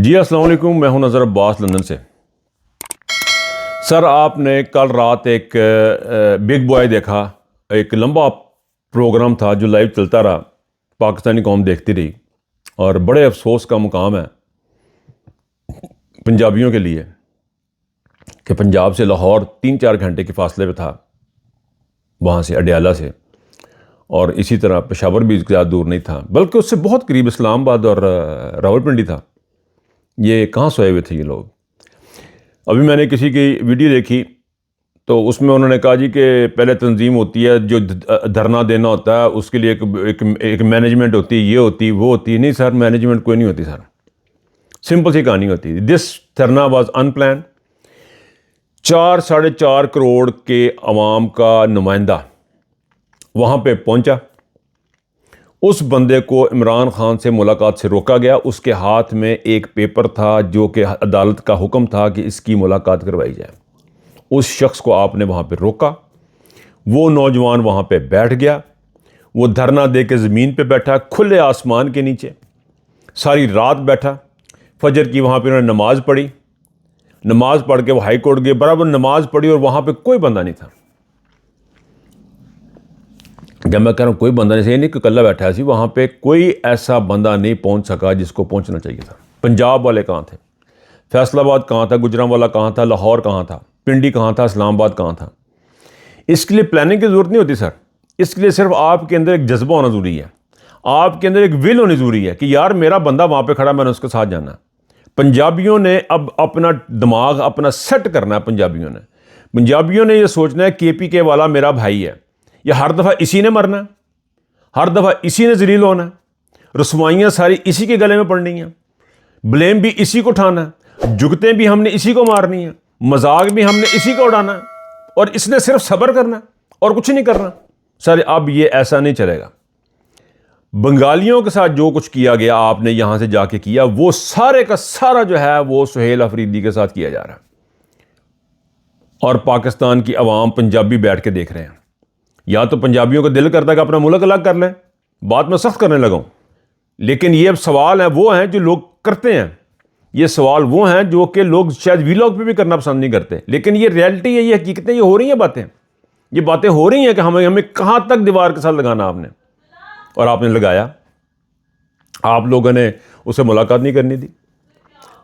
जी अस्सलाम वालेकुम, मैं हूं नज़र अब्बास लंदन से। सर आपने कल रात एक बिग बॉय देखा, एक लंबा प्रोग्राम था जो लाइव चलता रहा, पाकिस्तानी कौम देखती रही और बड़े अफसोस का मुकाम है पंजाबियों के लिए कि पंजाब से लाहौर 3-4 घंटे के फासले पे था, वहाँ से अडयाला से, और इसी तरह पेशावर भी ज़्यादा दूर नहीं था, बल्कि उससे बहुत करीब इस्लामाबाद और रावलपिंडी था। ये कहाँ सोए हुए थे ये लोग। अभी मैंने किसी की वीडियो देखी तो उसमें उन्होंने कहा जी कि पहले तंजीम होती है, जो धरना देना होता है उसके लिए एक मैनेजमेंट होती है, ये होती है, वो होती है। नहीं सर, मैनेजमेंट कोई नहीं होती सर, सिंपल सी कहानी होती है। दिस धरना वाज अनप्लान। 4-4.5 करोड़ के अवाम का नुमाइंदा वहाँ पे पहुँचा। उस बंदे को इमरान खान से मुलाकात से रोका गया। उसके हाथ में एक पेपर था जो कि अदालत का हुक्म था कि इसकी मुलाकात करवाई जाए। उस शख्स को आपने वहाँ पे रोका। वो नौजवान वहाँ पे बैठ गया, वो धरना दे के ज़मीन पे बैठा, खुले आसमान के नीचे सारी रात बैठा। फजर की वहाँ पे उन्होंने नमाज़ पढ़ी, नमाज़ पढ़ के वो हाई कोर्ट गए, बराबर नमाज़ पढ़ी और वहाँ पे कोई बंदा नहीं था। जब मैं कह रहा हूँ कोई बंदा नहीं, सही नहीं कि कल्ला बैठा है सी, वहाँ पे कोई ऐसा बंदा नहीं पहुँच सका जिसको पहुँचना चाहिए था। पंजाब वाले कहाँ थे, फैसलाबाद कहाँ था, गुजरांवाला कहाँ था, लाहौर कहाँ था, पिंडी कहाँ था, इस्लामाबाद कहाँ था। इसके लिए प्लानिंग की ज़रूरत नहीं होती सर। इसके लिए सिर्फ आपके अंदर एक जज्बा होना ज़रूरी है, आपके अंदर एक विल होनी ज़रूरी है कि यार मेरा बंदा वहाँ पर खड़ा, मैंने उसके साथ जाना। पंजाबियों ने अब अपना दिमाग अपना सेट करना है। पंजाबियों ने यह सोचना है KPK वाला मेरा भाई है, या हर दफ़ा इसी ने मरना है, हर दफ़ा इसी ने जलील होना है, रसवाइयाँ सारी इसी के गले में पड़नी हैं, ब्लेम भी इसी को उठाना है, जुगतें भी हमने इसी को मारनी है, मजाक भी हमने इसी को उड़ाना है, और इसने सिर्फ सब्र करना है और कुछ नहीं करना। सर अब ये ऐसा नहीं चलेगा। बंगालियों के साथ जो कुछ किया गया, आपने यहाँ से जाके किया, वो सारे का सारा जो है वो सुहेल अफरीदी के साथ किया जा रहा है। और पाकिस्तान की अवाम, पंजाबी बैठ के देख रहे हैं। या तो पंजाबियों को दिल करता है कि अपना मुल्क अलग कर लें, बात मैं सख्त करने लगा हूँ, लेकिन ये सवाल है वो हैं जो लोग करते हैं, ये सवाल वो हैं जो कि लोग शायद वीलॉग पे भी करना पसंद नहीं करते, लेकिन ये रियलिटी है, ये हकीकतें, ये हो रही हैं बातें, ये बातें हो रही हैं कि हमें कहाँ तक दीवार के साथ लगाना आपने, और आपने लगाया। आप लोगों ने उसे मुलाकात नहीं करनी दी।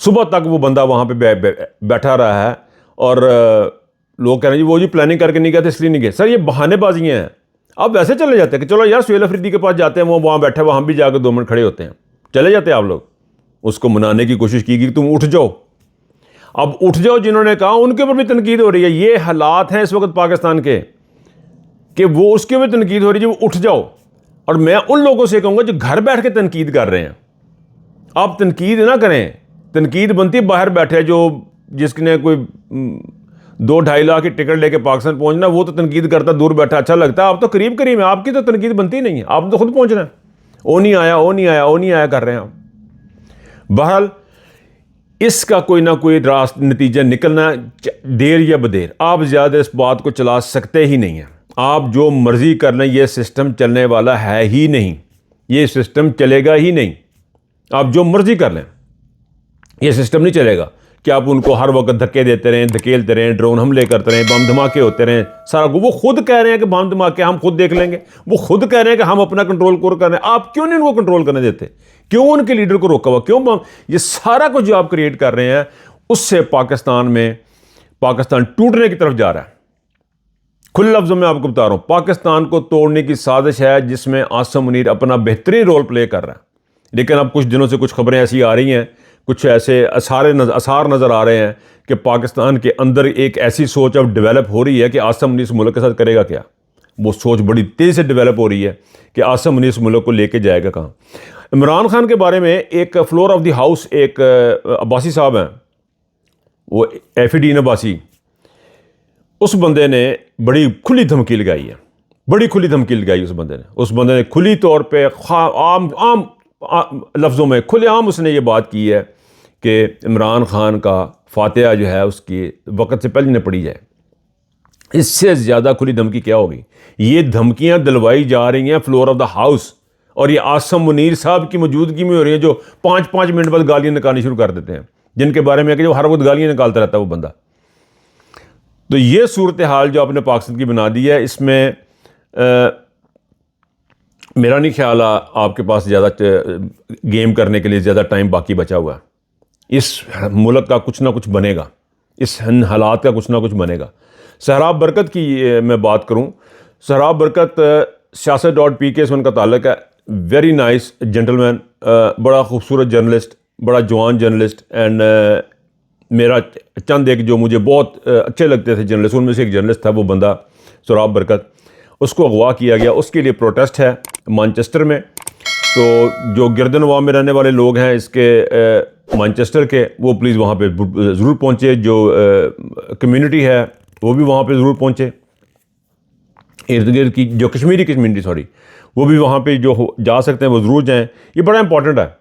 सुबह तक वो बंदा वहाँ पर बैठा रहा है और लोग कह रहे हैं जी वो जी प्लानिंग करके नहीं गए थे इसलिए नहीं गए। सर ये बहानेबाजियाँ हैं। आप वैसे चले जाते हैं कि चलो यार सुहेल अफरीदी के पास जाते हैं, वो वहाँ बैठे, वहाँ भी जाकर 2 मिनट खड़े होते हैं, चले जाते हैं आप लोग। उसको मनाने की कोशिश की कि तुम उठ जाओ, अब उठ जाओ। जिन्होंने कहा उनके ऊपर भी तनकीद हो रही है। ये हालात हैं इस वक्त पाकिस्तान के कि वो उसके ऊपर तनकीद हो रही है, वो उठ जाओ। और मैं उन लोगों से कहूँगा जो घर बैठ के तनकीद कर रहे हैं, आप तनकीद ना करें। तनकीद बनती है बाहर बैठे, जो जिसने कोई 2-2.5 लाख की टिकट लेके पाकिस्तान पहुंचना, वो तो तनकीद करता दूर बैठा अच्छा लगता है। आप तो करीब करीब है, आपकी तो तनकीद बनती नहीं है, आपने तो खुद पहुंचना है। ओ नहीं आया, ओ नहीं आया, ओ नहीं आया कर रहे हैं आप। बहरहाल इसका कोई ना कोई नतीजा निकलना, देर या बदेर। आप ज़्यादा इस बात को चला सकते ही नहीं हैं। आप जो मर्जी कर लें, ये सिस्टम चलने वाला है ही नहीं, ये सिस्टम चलेगा ही नहीं। आप जो मर्जी कर लें, ये सिस्टम नहीं चलेगा कि आप उनको हर वक्त धक्के देते रहें, धकेलते रहें, ड्रोन हमले करते रहें, बम धमाके होते रहें, सारा। वो खुद कह रहे हैं कि बम धमाके हम खुद देख लेंगे, वो खुद कह रहे हैं कि हम अपना कंट्रोल कर रहे हैं। आप क्यों नहीं उनको कंट्रोल करने देते? क्यों उनके लीडर को रोका हुआ? क्यों बम? ये सारा कुछ जो आप क्रिएट कर रहे हैं, उससे पाकिस्तान टूटने की तरफ जा रहा है। खुले लफ्जों में आपको बता रहा हूं, पाकिस्तान को तोड़ने की साजिश है जिसमें आसिम मुनीर अपना बेहतरीन रोल प्ले कर रहा है। लेकिन अब कुछ दिनों से कुछ खबरें ऐसी आ रही हैं, कुछ ऐसे आसार नज़र आ रहे हैं कि पाकिस्तान के अंदर एक ऐसी सोच अब डेवलप हो रही है कि आसिम मुनीर इस मुल्क के साथ करेगा क्या। वो सोच बड़ी तेज़ी से डेवलप हो रही है कि आसिम मुनीर इस मुल्क को लेके जाएगा कहाँ। इमरान खान के बारे में एक फ्लोर ऑफ द हाउस, एक अब्बासी साहब हैं, वो एफीडीन अब्बासी, उस बंदे ने बड़ी खुली धमकी लगाई है, बड़ी खुली धमकी लगाई उस बंदे ने खुली तौर पे आम लफ्ज़ों में खुलेआम उसने ये बात की है कि इमरान खान का फातिहा जो है उसकी वक्त से पहले न पड़ी जाए। इससे ज़्यादा खुली धमकी क्या होगी? ये धमकियां दिलवाई जा रही हैं फ्लोर ऑफ द हाउस, और ये आसम मुनीर साहब की मौजूदगी में हो रही है, जो 5-5 मिनट बाद गालियाँ निकालनी शुरू कर देते हैं, जिनके बारे में कि जो हर वक्त गालियाँ निकालता रहता है वो बंदा। तो ये सूरत हाल जो आपने पाकिस्तान की बना दी है, इसमें मेरा नहीं ख्याल आपके पास ज़्यादा गेम करने के लिए ज़्यादा टाइम बाकी बचा हुआ है। इस मुल्क का कुछ ना कुछ बनेगा, इस हालात का कुछ ना कुछ बनेगा। सहराब बरकत की मैं बात करूं, सहराब बरकत siyaset.pk से उनका ताल्लुक है। वेरी नाइस जेंटलमैन, बड़ा खूबसूरत जर्नलिस्ट, बड़ा जवान जर्नलिस्ट। एंड मेरा चंद एक जो मुझे बहुत अच्छे लगते थे जर्नलिस्ट, उनमें से एक जर्नलिस्ट था वो बंदा सहराब बरकत, उसको अगवा किया गया। उसके लिए प्रोटेस्ट है मैनचेस्टर में। तो जो गिरदनवा में रहने वाले लोग हैं इसके मैनचेस्टर के, वो प्लीज़ वहाँ पे ज़रूर पहुँचे। जो कम्युनिटी है वो भी वहाँ पे ज़रूर पहुँचे। इर्द गिर्द की जो कश्मीरी कम्युनिटी वो भी वहाँ पे जो जा सकते हैं वो ज़रूर जाएँ। ये बड़ा इंपॉर्टेंट है।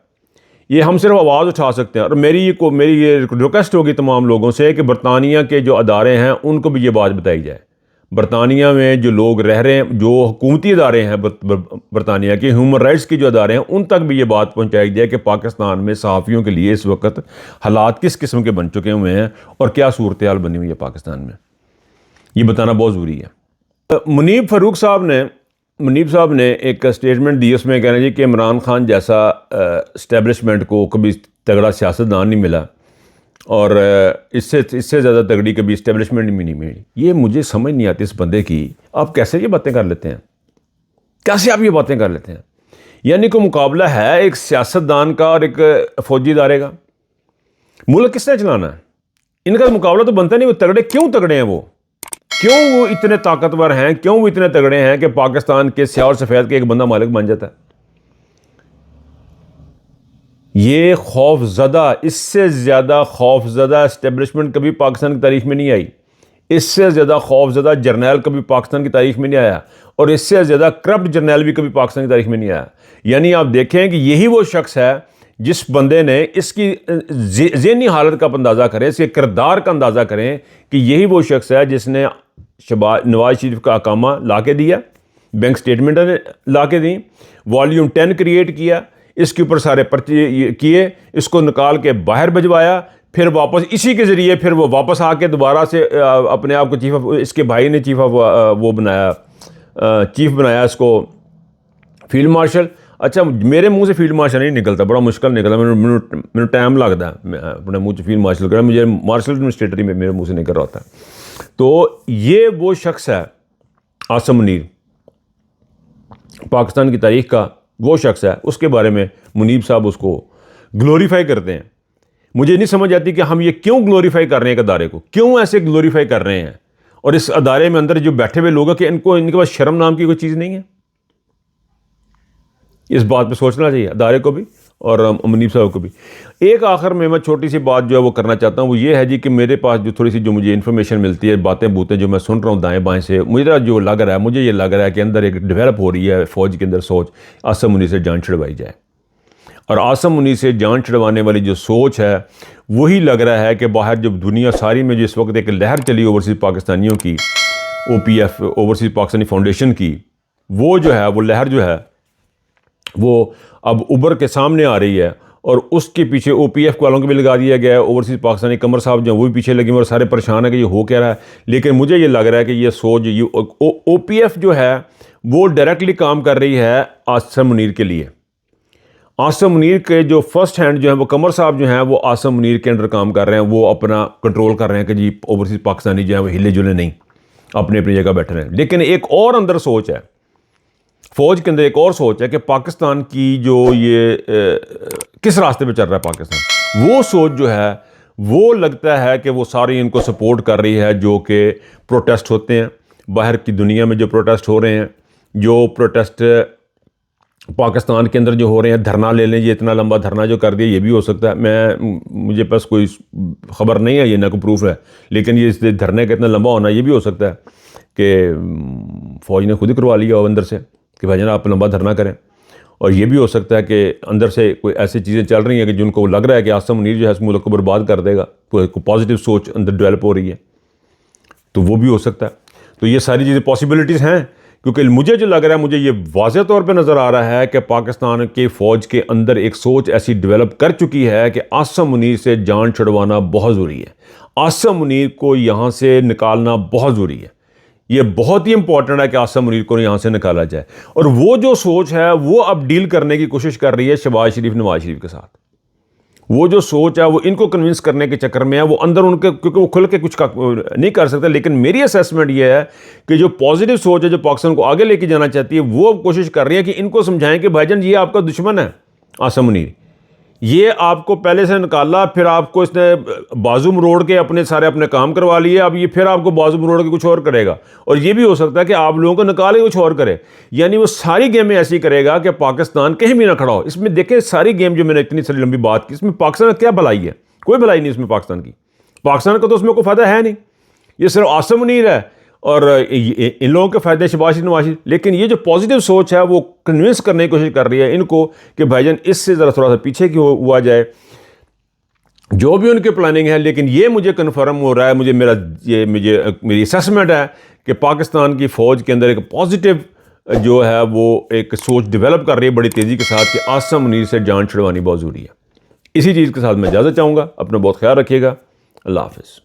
ये हम सिर्फ आवाज़ उठा सकते हैं। और मेरी ये रिक्वेस्ट होगी तमाम लोगों से कि बरतानिया के जो अदारे हैं उनको भी ये बात बताई जाए। बरतानिया में जो लोग रह रहे हैं, जो हुकूमती अदारे हैं बरतानिया के, ह्यूमन राइट्स के जो अदारे हैं, उन तक भी ये बात पहुंचाई जाए कि पाकिस्तान में सहाफ़ियों के लिए इस वक्त हालात किस किस्म के बन चुके हुए हैं और क्या सूरत हाल बनी हुई है पाकिस्तान में, ये बताना बहुत ज़रूरी है। मुनीब फ़ारूक साहब ने एक स्टेटमेंट दी, उसमें कह रहे हैं कि इमरान खान जैसा इस्टेब्लिशमेंट को कभी तगड़ा सियासतदान नहीं मिला और इससे ज़्यादा तगड़ी कभी इस्टेब्लिशमेंट भी नहीं मिली। ये मुझे समझ नहीं आती इस बंदे की, आप कैसे ये बातें कर लेते हैं, कैसे आप ये बातें कर लेते हैं। यानी कोई मुकाबला है एक सियासतदान का और एक फौजी इदारे का। मुल्क किसने चलाना है? इनका मुकाबला तो बनता नहीं। वो तगड़े क्यों तगड़े हैं? वो क्यों वो इतने ताकतवर हैं? क्यों वो इतने तगड़े हैं कि पाकिस्तान के स्याह और सफ़ेद के एक बंदा मालिक बन जाता है? ये खौफज़दा, इससे ज़्यादा खौफज़दा इस्टेब्लिशमेंट कभी पाकिस्तान की तारीख में नहीं आई। इससे ज़्यादा खौफज़दा जर्नैल कभी पाकिस्तान की तारीख में नहीं आया और इससे ज़्यादा करप्ट जर्नैल भी कभी पाकिस्तान की तारीख में नहीं आया। यानी आप देखें कि यही वो शख्स है जिस बंदे ने इसकी ज़हनी हालत का अंदाज़ा करें, इसके किरदार का अंदाज़ा करें कि यही वो शख्स है जिसने नवाज शरीफ का अकामा ला के दिया, बैंक स्टेटमेंट ला के दी, वॉल्यूम 10 क्रिएट किया, इसके ऊपर सारे पर्चे किए, इसको निकाल के बाहर भिजवाया, फिर वापस इसी के ज़रिए फिर वो वापस आके दोबारा से अपने आप को चीफ ऑफ, इसके भाई ने चीफ ऑफ वो बनाया, चीफ बनाया इसको फील्ड मार्शल। अच्छा, मेरे मुंह से फील्ड मार्शल नहीं निकलता, बड़ा मुश्किल निकलता, मैंने टाइम लगता है अपने मुँह से फील्ड मार्शल करा, मुझे मार्शल एडमिनिस्ट्रेटर ही मेरे मुँह से निकल रहा होता है। तो ये वो शख्स है आसम मुनीर, पाकिस्तान की तारीख का वो शख्स है। उसके बारे में मुनीब साहब उसको ग्लोरीफाई करते हैं। मुझे नहीं समझ आती कि हम ये क्यों ग्लोरीफाई कर रहे हैं, एक अदारे को क्यों ऐसे ग्लोरीफाई कर रहे हैं। और इस अदारे में अंदर जो बैठे हुए लोग हैं कि इनके पास शर्म नाम की कोई चीज़ नहीं है। इस बात पे सोचना चाहिए अदारे को भी और मुनीब साहब को भी। एक आखिर में मैं छोटी सी बात जो है वो करना चाहता हूँ, वो ये है जी कि मेरे पास जो थोड़ी सी जो मुझे इन्फॉर्मेशन मिलती है, बातें बूतें जो मैं सुन रहा हूँ दाएं बाएं से, मुझे जो लग रहा है, मुझे ये लग रहा है कि अंदर एक डेवलप हो रही है फ़ौज के अंदर सोच, आसम मुनीर से जान छुड़वाई जाए। और आसम मुनीर से जान छुड़वाने वाली जो सोच है वही लग रहा है कि बाहर जब दुनिया सारी में जिस वक्त एक लहर चली ओवरसीज़ पाकिस्तानियों की, OPF ओवरसीज़ पाकिस्तानी फाउंडेशन की, वो जो है वो लहर जो है वो अब उबर के सामने आ रही है और उसके पीछे OPF वालों को भी लगा दिया गया है। ओवरसीज़ पाकिस्तानी कमर साहब जो वो भी पीछे लगे हुए और सारे परेशान है कि ये हो क्या रहा है। लेकिन मुझे ये लग रहा है कि ये सोच OPF जो है वो डायरेक्टली काम कर रही है आसम मुनीर के लिए। आसम मुनीर के जो फर्स्ट हैंड जो है वो कमर साहब जो हैं वो आसम मुनीर के अंडर काम कर रहे हैं, वो अपना कंट्रोल कर रहे हैं कि जी ओवरसीज़ पाकिस्तानी जो है वो हिले जुले नहीं, अपनी अपनी जगह बैठे रहें। लेकिन एक और अंदर सोच है फ़ौज के अंदर, एक और सोच है कि पाकिस्तान की जो ये किस रास्ते पे चल रहा है पाकिस्तान, वो सोच जो है वो लगता है कि वो सारी इनको सपोर्ट कर रही है। जो कि प्रोटेस्ट होते हैं बाहर की दुनिया में, जो प्रोटेस्ट हो रहे हैं, जो प्रोटेस्ट पाकिस्तान के अंदर जो हो रहे हैं, धरना ले लें, ये इतना लंबा धरना जो कर दिया, ये भी हो सकता है। मुझे पास कोई ख़बर नहीं है, ये ना कोई प्रूफ है, लेकिन ये इस धरने का इतना लंबा होना ये भी हो सकता है कि फ़ौज ने खुद ही करवा लिया हो अंदर से कि भाई आप लंबा धरना करें। और ये भी हो सकता है कि अंदर से कोई ऐसी चीज़ें चल रही हैं कि जिनको लग रहा है कि आसम मुनीर जो है इस मुल्क को बर्बाद कर देगा, कोई पॉजिटिव सोच अंदर डेवलप हो रही है, तो वो भी हो सकता है। तो ये सारी चीज़ें पॉसिबिलिटीज़ हैं क्योंकि मुझे जो लग रहा है, मुझे ये वाज़ेह तौर पे नज़र आ रहा है कि पाकिस्तान के फ़ौज के अंदर एक सोच ऐसी डेवलप कर चुकी है कि आसिम मुनीर से जान छुड़वाना बहुत ज़रूरी है। आसिम मुनीर को यहाँ से निकालना बहुत ज़रूरी है। ये बहुत ही इंपॉर्टेंट है कि आसिम मुनीर को यहाँ से निकाला जाए। और वो जो सोच है वो अब डील करने की कोशिश कर रही है शहबाज शरीफ, नवाज शरीफ के साथ। वो जो सोच है वो इनको कन्विंस करने के चक्कर में है, वो अंदर उनके, क्योंकि वो खुल के कुछ नहीं कर सकते। लेकिन मेरी असेसमेंट ये है कि जो पॉजिटिव सोच है, जो पाकिस्तान को आगे लेके जाना चाहती है, वो कोशिश कर रही है कि इनको समझाएं कि भाईजान ये आपका दुश्मन है आसिम मुनीर, ये आपको पहले से निकाला, फिर आपको इसने बाजू मरोड़ के अपने काम करवा लिए, अब ये फिर आपको बाजू मरोड़ के कुछ और करेगा। और ये भी हो सकता है कि आप लोगों को निकाल के कुछ और करे। यानी वो सारी गेमें ऐसी करेगा कि पाकिस्तान कहीं भी ना खड़ा हो। इसमें देखें, सारी गेम जो मैंने इतनी सारी लंबी बात की, इसमें पाकिस्तान क्या भलाई है? कोई भलाई नहीं इसमें पाकिस्तान की। पाकिस्तान का तो उसमें कोई फ़ायदा है नहीं। ये सिर्फ आसिम मुनीर है और इन लोगों के फ़ायदे शहबाज शरीफ, नवाज शरीफ। लेकिन ये जो पॉजिटिव सोच है वो कन्विंस करने की कोशिश कर रही है इनको कि भाईजान इससे ज़रा थोड़ा सा पीछे की हुआ जाए, जो भी उनकी प्लानिंग है। लेकिन ये मुझे कन्फर्म हो रहा है, मेरी असेसमेंट है कि पाकिस्तान की फ़ौज के अंदर एक पॉजिटिव जो है वो एक सोच डेवलप कर रही है बड़ी तेज़ी के साथ कि आसिम मुनीर से जान छुड़वानी बहुत ज़रूरी है। इसी चीज़ के साथ मैं इजाज़त चाहूँगा। अपना बहुत ख्याल रखिएगा। अल्लाह हाफ़िज़।